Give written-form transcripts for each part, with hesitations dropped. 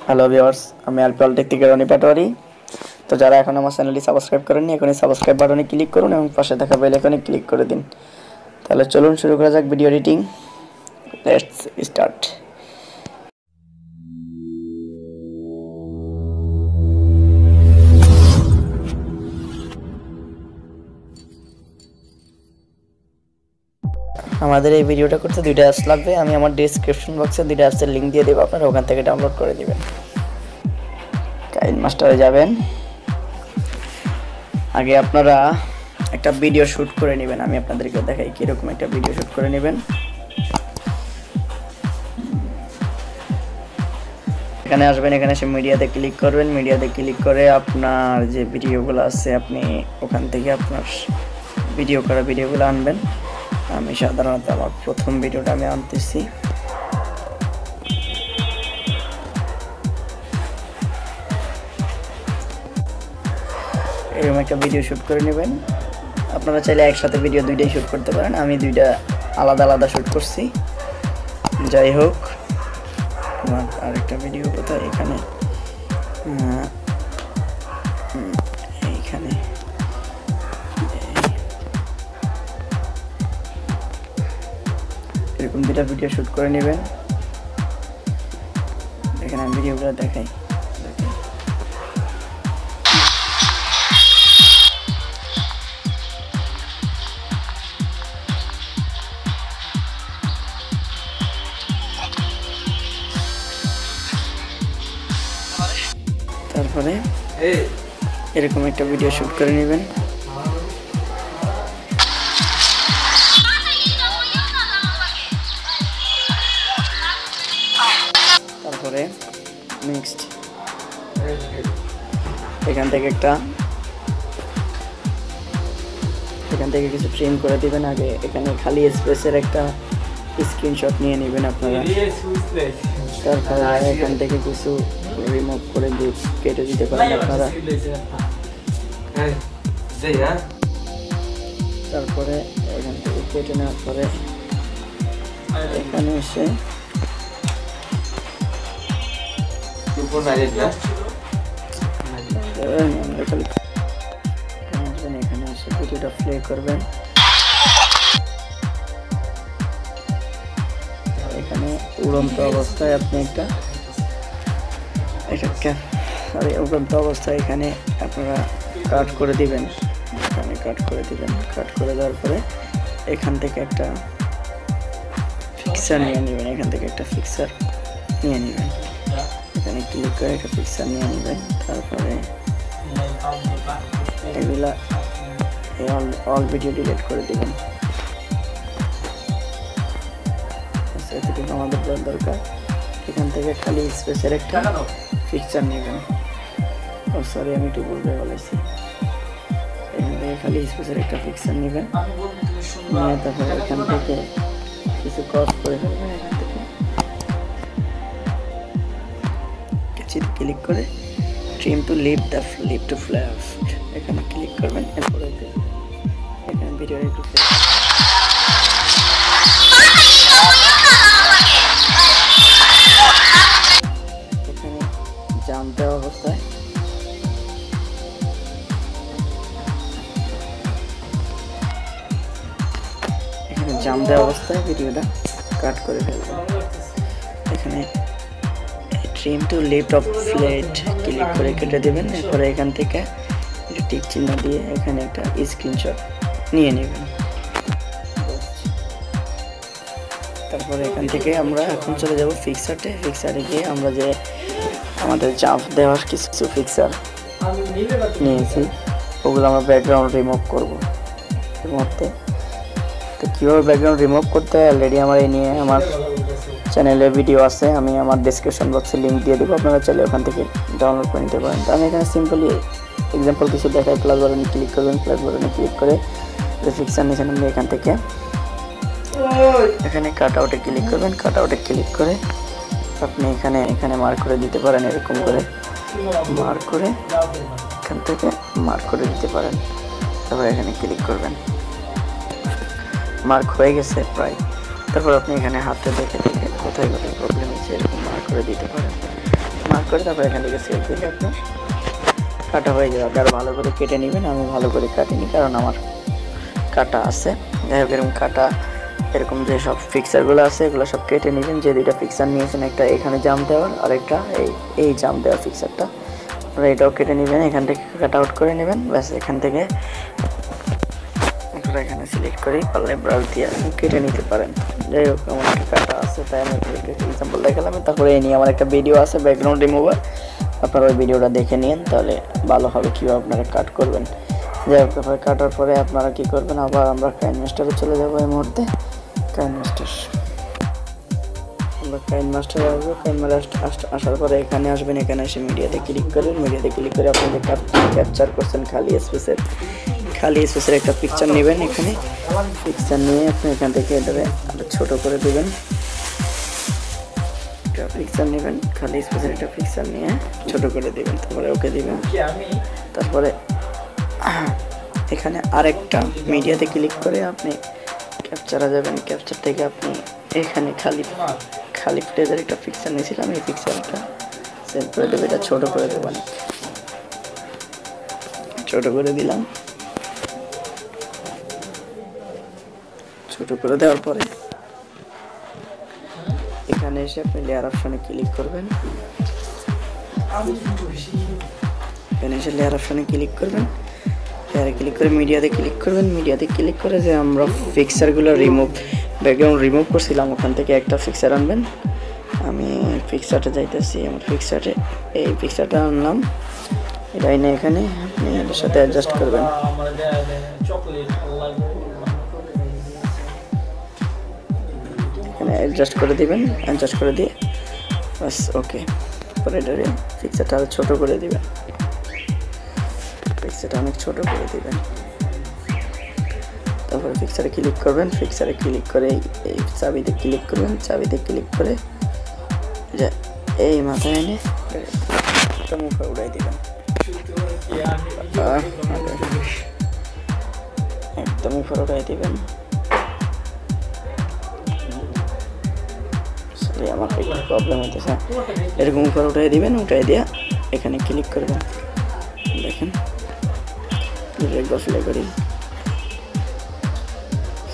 Hello viewers, আমি আলপিওল take থেকে রনি পাটোয়ারি। তো যারা এখন আমার চ্যানেলটি সাবস্ক্রাইব করেননি, এখনই সাবস্ক্রাইব বাটনে ক্লিক করুন এবং পাশে থাকা বেল আইকনে ক্লিক করে দিন। তাহলে চলুন শুরু করা যাক ভিডিও এডিটিং। Let's start. আমাদের এই ভিডিওটা করতে দুইটা অ্যাপস লাগবে। আমি আমার ডেসক্রিপশন বক্সে দুইটা অ্যাপসের লিঙ্ক দিয়ে দেবো, আপনারা ওখান থেকে ডাউনলোড করে দিবেন। কাইনমাস্টারে যাবেন, আগে আপনারা একটা ভিডিও শ্যুট করে নেবেন। আমি আপনাদেরকে দেখাই কীরকম একটা ভিডিও শ্যুট করে নেবেন। এখানে আসবেন, এখানে এসে মিডিয়াতে ক্লিক করবেন। মিডিয়াতে ক্লিক করে আপনার যে ভিডিওগুলো আছে আপনি ওখান থেকে আপনার ভিডিও করা ভিডিওগুলো আনবেন। আমি সাধারণত আমার প্রথম ভিডিওটা আমি আনতেছি। এরকম একটা ভিডিও শ্যুট করে নেবেন। আপনারা চাইলে একসাথে ভিডিও দুইটাই শ্যুট করতে পারেন, আমি দুইটা আলাদা আলাদা শ্যুট করছি। যাই হোক, আমার আরেকটা ভিডিও কোথায়, এখানে এইখানে এরকম দুইটা ভিডিও শ্যুট করে নেবেন। এখানে আমি ভিডিওগুলো দেখাই। তারপরে এরকম একটা ভিডিও শ্যুট করে নেবেন। তারপরে নেক্সট এখান থেকে কিছু ট্রিম করে দিবেন। আগে এখানে খালি স্পেসের একটা স্ক্রিনশট নিয়ে নেবেন আপনারা। তারপরে এখান থেকে কিছু রিমুভ করে দিয়ে কেটে দিতে পারেন আপনারা। তারপরে এখান থেকে কেটে নেওয়ার পরে এখানে এসে এখানে এসে ভিডিওটা প্লে করবেন। এখানে উড়ন্ত অবস্থায় আপনি উড়ন্ত অবস্থায় এখানে আপনারা কাট করে দিবেন। এখানে কাট করে দেওয়ার পরে এখান থেকে একটা ফিক্সার নিয়ে নেবেন। এখানে ক্লিক করে একটা পিকচার নিয়ে নেবেন। তারপরে এগুলা অল ভিডিও ডিলিট করে দেবেন। এতটুকু আমাদের দরকার। এখান থেকে খালি স্পেসের একটা পিকচার নেবেন। সরি, আমি একটু বলতে বলেছি। এখান থেকে খালি স্পেসের একটা পিকচার নেবেন, তারপরে এখান থেকে কিছু ক্রস করে ফেলবেন। এখান থেকে ক্লিক করে trim to leave to left এখানে ক্লিক করবেন। এরপরে এখানে ভিডিও একটু এখানে জাম দেওয়া অবস্থায় ভিডিওটা কাট করে ফেলবেন। এখানে trim to left of flat click করে কেটে দেবেন। এরপরে এখান থেকে টিক চিহ্ন দিয়ে এখানে একটা স্ক্রিনশট নিয়ে নেবেন। তারপরে এখান থেকে আমরা এখন চলে যাব ফিক্সারে গিয়ে আমরা যে আমাদের জাম্প দেওয়ার কিছু ফিক্সার নিয়েছি ওগুলো আমরা ব্যাকগ্রাউন্ড রিমুভ করব এর মধ্যে। তো কীভাবে ব্যাকগ্রাউন্ড রিমুভ করতে হয় অলরেডি আমার এই নিয়ে আমার চ্যানেলে ভিডিও আছে, আমি আমার ডেসক্রিপশন বক্সে লিঙ্ক দিয়ে দেবো, আপনারা চাইলে ওখান থেকে ডাউনলোড করে নিতে পারেন। তো আমি এখানে সিম্পলি এক্সাম্পল কিছু দেখাই। প্লাস বাটনে ক্লিক করবেন, প্লাস বাটনে ক্লিক করে ফিক্সার নিচে নামলে এখানে কাট আউটে ক্লিক করবেন। কাট আউটে ক্লিক করে আপনি এখানে মার্ক করে দিতে পারেন। এরকম করে মার্ক করে এখান থেকে মার্ক করে দিতে পারেন। তারপরে এখানে ক্লিক করবেন, মার্ক হয়ে গেছে প্রায়। তারপর আপনি এখানে হাতে দেখে কোথায় কোথায় প্রবলেম হচ্ছে এরকম মার্ক করে দিতে পারেন। মার্ক করে তারপর এখান থেকে সেভ দিলে আপনার কাটা হয়ে যাবে। আপনি আরও ভালো করে কেটে নেবেন, আমি ভালো করে কাটিনি কারণ আমার কাটা আছে। যাই হোক এরকম কাটা এরকম যে সব ফিক্সারগুলো আছে এগুলো সব কেটে নেবেন। যে দুইটা ফিক্সার নিয়েছেন, একটা এখানে জাম দেওয়ার আর একটা এই জাম দেওয়ার ফিক্সারটা, আপনারা এটাও কেটে নেবেন, এখান থেকে কাট আউট করে নেবেন। ব্যাস এখান থেকে আপনারা এখানে সিলেক্ট করেই পারলে ব্রাশ দিয়ে কেটে নিতে পারেন। যাই হোক আমার একটা কাটা আছে তাই আমি একটা এক্সাম্পল দেখালাম। তারপরে এই নিয়ে আমার একটা ভিডিও আছে ব্যাকগ্রাউন্ড রিমুভার, আপনারা ওই ভিডিওটা দেখে নিন তাহলে ভালো হবে কীভাবে আপনারা কাট করবেন। যাই হোক তারপরে কাটার পরে আপনারা কী করবেন, আবার আমরা কাইনমাস্টারে চলে যাবো এই মুহূর্তে। আমরা কাইনমাস্টারে আসবো। কাইনমাস্টার আসার পরে এখানে আসবেন, এখানে এসে মিডিয়াতে ক্লিক করবেন। মিডিয়াতে ক্লিক করে আপনি যে ক্যাপচার করছেন খালি স্পেসের একটা পিকচার নেবেন। এখানে পিকচার নিয়ে আপনি এখান থেকে এটারে ছোট করে দেবেন। একটা পিকচার নেবেন, খালি স্পেসের একটা পিকচার নিয়ে ছোট করে দেবেন, তারপরে ওকে দিবেন। তারপরে এখানে আরেকটা মিডিয়াতে ক্লিক করে আপনি ক্যাপচারে যাবেন। ক্যাপচার থেকে আপনি এখানে খালি ফ্রেজের একটা পিকচার নিয়েছিলাম, এই পিকচারটা সেভ করে দেবে, এটা ছোট করে দেবেন। ছোট করে দিলাম। ছোট করে দেওয়ার পরে এখানে এসে আপনি লেয়ার অপশনে ক্লিক করবেন। এখানে এসে লেয়ার অপশনে ক্লিক করবেন, লেয়ারে ক্লিক করে মিডিয়াতে ক্লিক করবেন। মিডিয়াতে ক্লিক করে যে আমরা পিকচারগুলো ব্যাকগ্রাউন্ড রিমুভ করছিলাম ওখান থেকে একটা পিকচার আনবেন। আমি পিকচারটা যাইতেছি, আমার পিকচারে এই পিকচারটা আনলাম, এটা এনে এখানে আপনি এর সাথে অ্যাডজাস্ট করবেন। এখানে অ্যাডজাস্ট করে দিবেন, অ্যাডজাস্ট করে দিয়ে বাস ওকে। পরে এটারে পিকচারটা আরও ছোটো করে দিবেন, পিকচারটা অনেক ছোটো করে দিবেন। তারপরে পিকচারে ক্লিক করবেন, পিকচারে ক্লিক করে এই চাবিতে ক্লিক করবেন, চাবিতে ক্লিক করে যে এই মাথায় এনে মুখে উড়াই দিবেন, একদম উপরে উঠাই দিবেন। আমার একটু প্রবলেম হইতেছে, এরকম উপরে উঠাই দিবেন, উঠাই দিয়ে এখানে ক্লিক করবেন। দেখেন একবার প্লে করি,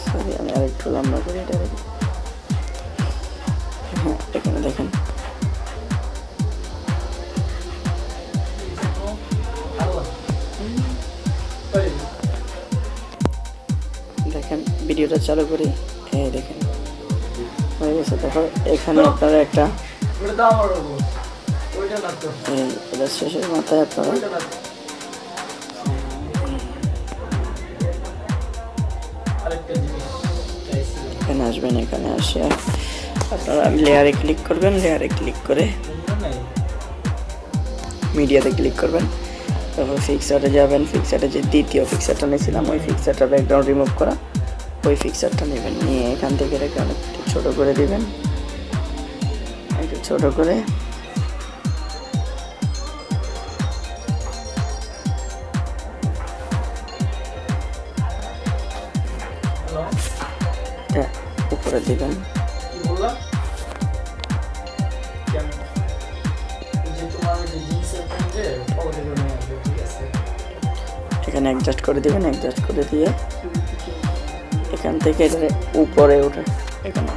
সরি আমি আর একটু লম্বা করি এটা। হ্যাঁ এখানে দেখেন ভিডিওটা চালু করি, এই দেখেন হয়ে গেছে। তারপর এখানে আপনারা একটা এটা শেষের মাথায় আপনারা এখানে আসবেন, এখানে আসে আপনারা লেয়ারে ক্লিক করবেন, লেয়ারে ক্লিক করে মিডিয়াতে ক্লিক করবেন। তারপর পিকচারে যাবেন, পিকচারে যে দ্বিতীয় পিকচারটা নিয়েছিলাম ওই পিকচারটা ব্যাকগ্রাউন্ড রিমুভ করা ওই পিকচারটা নেবেন, নিয়ে এখান থেকে এটাকে অনেক ছোটো করে দিবেন, একটু ছোটো করে উপরে দিবেন। এখানে অ্যাডজাস্ট করে দিবেন, অ্যাডজাস্ট করে দিয়ে এখান থেকে এটা উপরে উঠে এখানে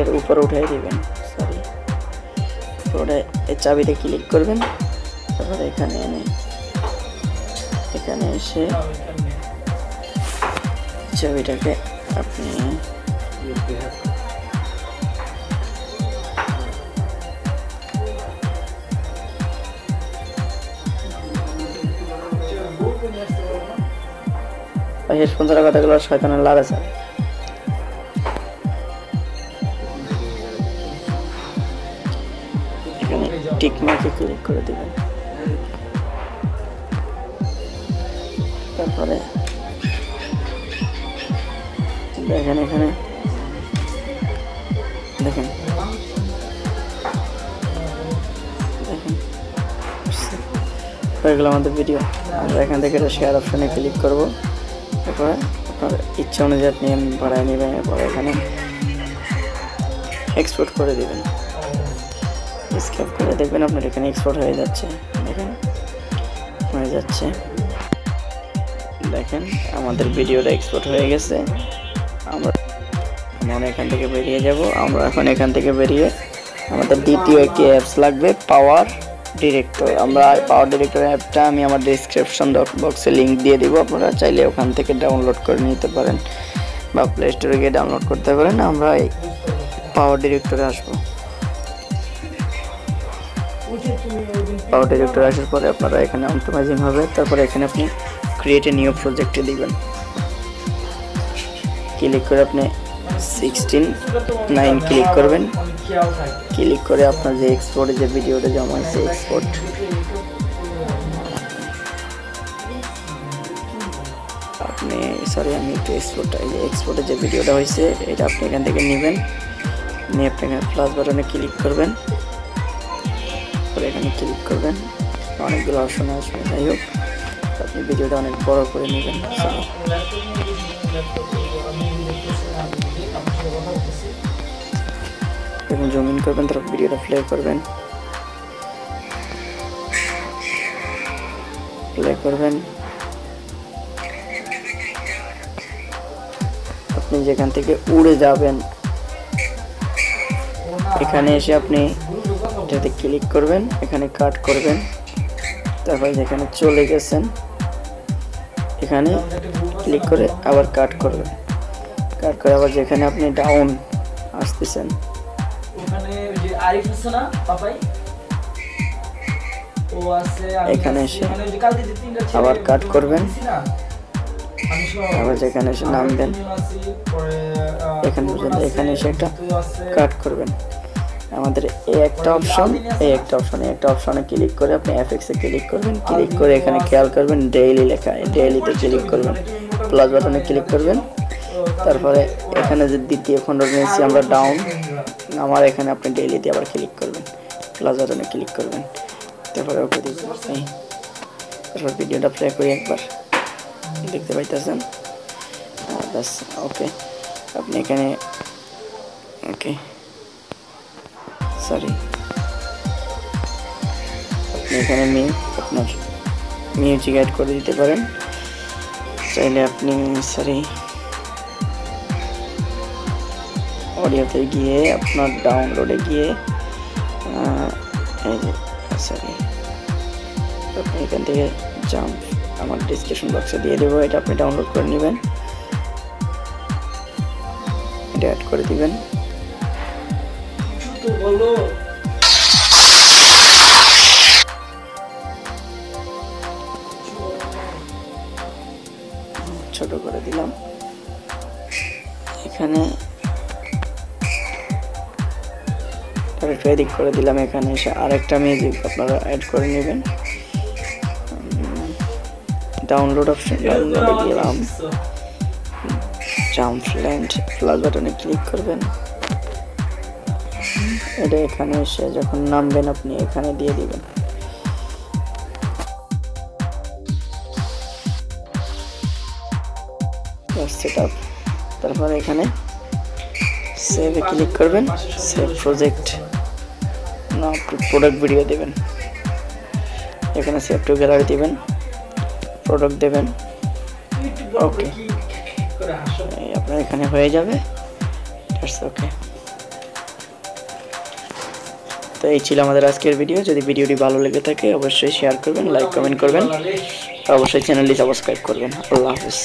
এর উপরে উঠাই দিবেন, সরি উপরে এই চাবিতে ক্লিক করবেন। তারপরে এখানে এনে এখানে এসে চাবিটাকে আপনি হেডফোন ছাড়া কথাগুলো শয়তানের লাভ আছে। এখানে টিক মার্কে ক্লিক করে দিবেন, তারপরে দেখেন এখানে দেখেন হয়ে গেল আমাদের ভিডিও। আমরা এখান থেকে শেয়ার অপশনে ক্লিক করব, তারপরে আপনার ইচ্ছা অনুযায়ী আপনি বাড়ায় নেবেন, এরপরে এখানে এক্সপোর্ট করে দেবেন। স্ক্যাপ করে দেখবেন আপনার এখানে এক্সপোর্ট হয়ে যাচ্ছে। দেখেন হয়ে যাচ্ছে, দেখেন আমাদের ভিডিওটা এক্সপোর্ট হয়ে গেছে। আমরা এখান থেকে বেরিয়ে যাব। আমরা এখন এখান থেকে বেরিয়ে আমাদের দ্বিতীয় একটি অ্যাপস লাগবে, পাওয়ার ডিরেক্টর। আমরা পাওয়ার ডিরেক্টর অ্যাপটা আমি আমার ডেসক্রিপশন বক্সে লিঙ্ক দিয়ে দিব, আপনারা চাইলে ওখান থেকে ডাউনলোড করে নিতে পারেন বা প্লে স্টোরে গিয়ে ডাউনলোড করতে পারেন। আমরা এই পাওয়ার ডিরেক্টরে আসবো। পাওয়ার ডিরেক্টরে আসার পরে আপনারা এখানে অপটিমাইজিং হবে, তারপরে এখানে আপনি ক্রিয়েট এ নিউ প্রজেক্টে দিবেন। ক্লিক করে আপনি 16:9 ক্লিক করবেন। ক্লিক করে আপনার যে এক্সপোর্টে যে ভিডিওটা জমা হয়েছে এক্সপোর্ট, আপনি আমি একটু এক্সপোর্টে যে ভিডিওটা হয়েছে এটা আপনি এখান থেকে নেবেন, নিয়ে আপনি এখানে প্লাস বাটনে ক্লিক করবেন, পরে এখানে ক্লিক করবেন। অনেকগুলো অপশন আসবে, যাই হোক আপনি ভিডিওটা অনেক বড় করে নেবেন। এবং জুম ইন করবেন, তারপর ভিডিওটা প্লে করবেন। আপনি যেখান থেকে উড়ে যাবেন এখানে এসে আপনি এটাতে ক্লিক করবেন, এখানে কাট করবেন, তারপর যেখানে চলে গেছেন এখানে ক্লিক করে আবার কাট করবেন। কাট করে আবার যেখানে আপনি ডাউন আসতেছেন এখানে এসে আবার কাট করবেন, আবার যেখানে এসে নামবেন এখানে পর্যন্ত এখানে এসে একটা কাট করবেন। আমাদের এই একটা অপশনে ক্লিক করে আপনি এফএক্স এ ক্লিক করবেন। ক্লিক করে এখানে খেয়াল করবেন ডেইলি লেখা, ডেইলিতে ক্লিক করবেন, প্লাস বাটনে ক্লিক করবেন। তারপরে এখানে যে দ্বিতীয় খণ্ড নিয়েছি আমরা ডাউন, আমার এখানে আপনি ডেইলিতে আবার ক্লিক করবেন, প্লাস বাটনে ক্লিক করবেন, তারপরে ওকে দিবেন। তারপর ভিডিওটা প্লে করি একবার, দেখতে পাইতেছেন। ব্যাস ওকে, আপনি এখানে ওকে আপনি এখানে আপনার মিউজিক অ্যাড করে দিতে পারেন, চাইলে আপনি অডিওতে গিয়ে আপনার ডাউনলোডে গিয়ে আপনি এখান থেকে জাম্প আমার ডিসক্রিপশন বক্সে দিয়ে দেবো, এটা আপনি ডাউনলোড করে নেবেন, এটা অ্যাড করে দিবেন। ছোট করে দিলাম, এখানে আরেকটু এডিট করে দিলাম, এখানে এসে আরেকটা মিউজিক আপনারা অ্যাড করে নেবেন। ডাউনলোড অপশন ডাউনলোডে গেলাম, জাম্প ল্যান্ড প্লাস বাটনে ক্লিক করবেন, এটা এখানে এসে যখন নামবেন আপনি এখানে দিয়ে দিবেন। সেটআপ, তারপর এখানে সেভে ক্লিক করবেন, সেভ প্রজেক্ট না প্রোডাক্ট ভিডিও দেবেন, এখানে সেভ টু গ্যালারি দিবেন, প্রোডাক্ট দেবেন, ওকে আপনার এখানে হয়ে যাবে। ওকে, তো এই ছিল আমাদের আজকের ভিডিও। যদি ভিডিওটি ভালো লেগে থাকে অবশ্যই শেয়ার করবেন, লাইক কমেন্ট করবেন, অবশ্যই চ্যানেলটি সাবস্ক্রাইব করবেন। আল্লাহ হাফেজ।